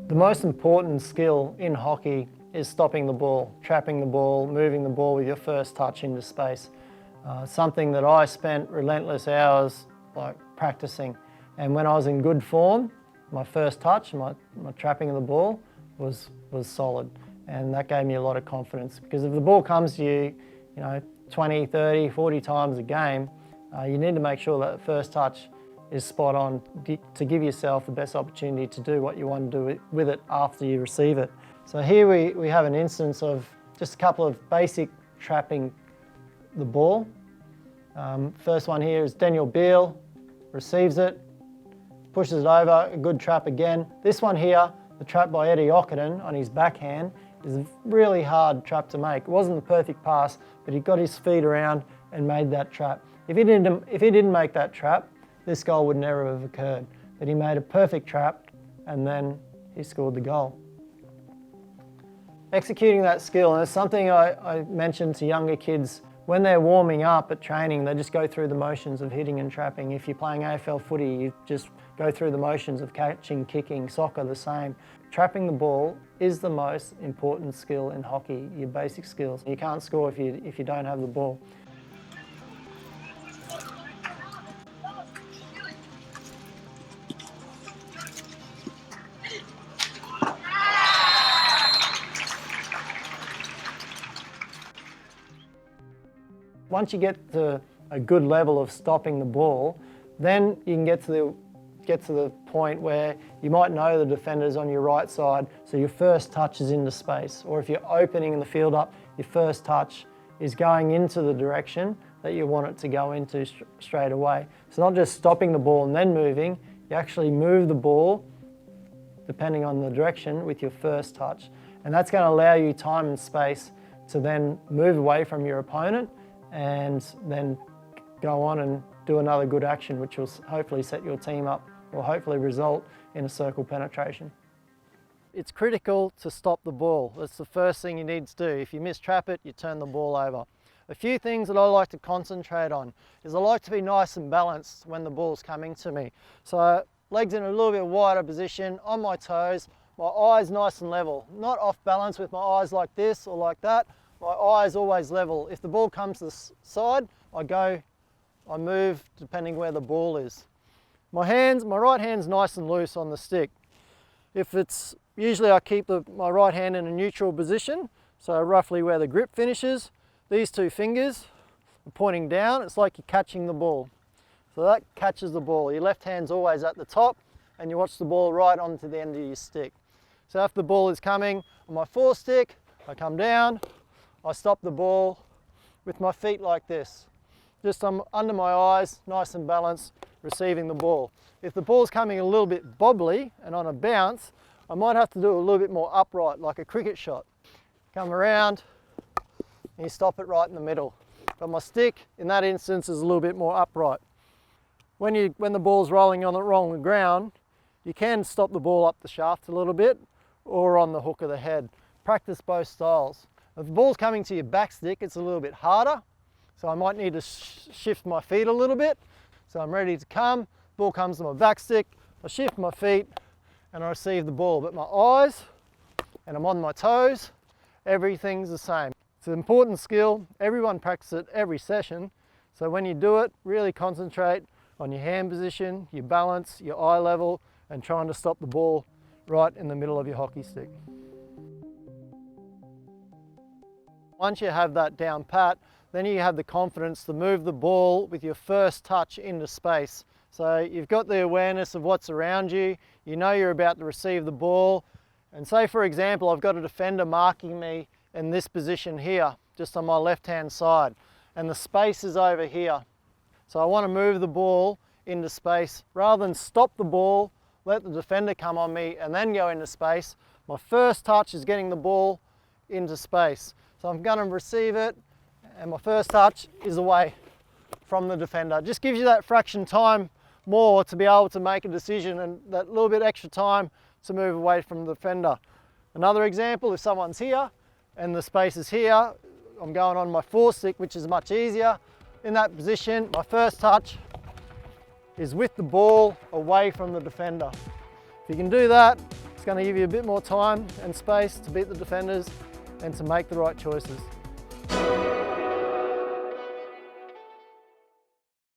The most important skill in hockey is stopping the ball, trapping the ball, moving the ball with your first touch into space. Something that I spent relentless hours practicing. And when I was in good form, my first touch, my trapping of the ball was solid. And that gave me a lot of confidence, because if the ball comes to you, 20, 30, 40 times a game, you need to make sure that the first touch is spot on to give yourself the best opportunity to do what you want to do with it after you receive it. So here we have an instance of just a couple of basic trapping the ball. First one here is Daniel Beale, receives it, pushes it over, a good trap again. This one here, the trap by Eddie Ockenden on his backhand, is a really hard trap to make. It wasn't the perfect pass, but he got his feet around and made that trap. If he didn't make that trap, this goal would never have occurred. But he made a perfect trap and then he scored the goal. Executing that skill, and it's something I mentioned to younger kids, when they're warming up at training, they just go through the motions of hitting and trapping. If you're playing AFL footy, you just go through the motions of catching, kicking, soccer the same. Trapping the ball is the most important skill in hockey, your basic skills. You can't score if you don't have the ball. Once you get to a good level of stopping the ball, then you can get to the point where you might know the defender's on your right side, so your first touch is into space. Or if you're opening the field up, your first touch is going into the direction that you want it to go into straight away. So not just stopping the ball and then moving, you actually move the ball depending on the direction with your first touch. And that's going to allow you time and space to then move away from your opponent and then go on and do another good action, which will hopefully set your team up or hopefully result in a circle penetration. It's critical to stop the ball. That's the first thing you need to do. If you mistrap it, you turn the ball over. A few things that I like to concentrate on is I like to be nice and balanced when the ball's coming to me. So legs in a little bit wider position, on my toes, my eyes nice and level. Not off balance with my eyes like this or like that. My eyes always level. If the ball comes to the side, I move depending where the ball is. My right hand's nice and loose on the stick. Usually I keep my right hand in a neutral position, so roughly where the grip finishes. These two fingers are pointing down. It's like you're catching the ball. So that catches the ball. Your left hand's always at the top and you watch the ball right onto the end of your stick. So if the ball is coming on my forestick, I come down, I stop the ball with my feet like this. Just under my eyes, nice and balanced, receiving the ball. If the ball's coming a little bit bobbly and on a bounce, I might have to do it a little bit more upright, like a cricket shot. Come around, and you stop it right in the middle. But my stick, in that instance, is a little bit more upright. When the ball's rolling on the ground, you can stop the ball up the shaft a little bit or on the hook of the head. Practice both styles. If the ball's coming to your back stick, it's a little bit harder, so I might need to shift my feet a little bit. So I'm ready to come, ball comes to my back stick, I shift my feet and I receive the ball. But my eyes, and I'm on my toes, everything's the same. It's an important skill, everyone practices it every session, so when you do it, really concentrate on your hand position, your balance, your eye level, and trying to stop the ball right in the middle of your hockey stick. Once you have that down pat, then you have the confidence to move the ball with your first touch into space. So you've got the awareness of what's around you, you know you're about to receive the ball, and say for example I've got a defender marking me in this position here, just on my left hand side, and the space is over here. So I want to move the ball into space. Rather than stop the ball, let the defender come on me and then go into space, my first touch is getting the ball into space. So I'm going to receive it and my first touch is away from the defender. Just gives you that fraction time more to be able to make a decision and that little bit extra time to move away from the defender. Another example, if someone's here and the space is here, I'm going on my forestick, which is much easier. In that position, my first touch is with the ball away from the defender. If you can do that, it's going to give you a bit more time and space to beat the defenders and to make the right choices.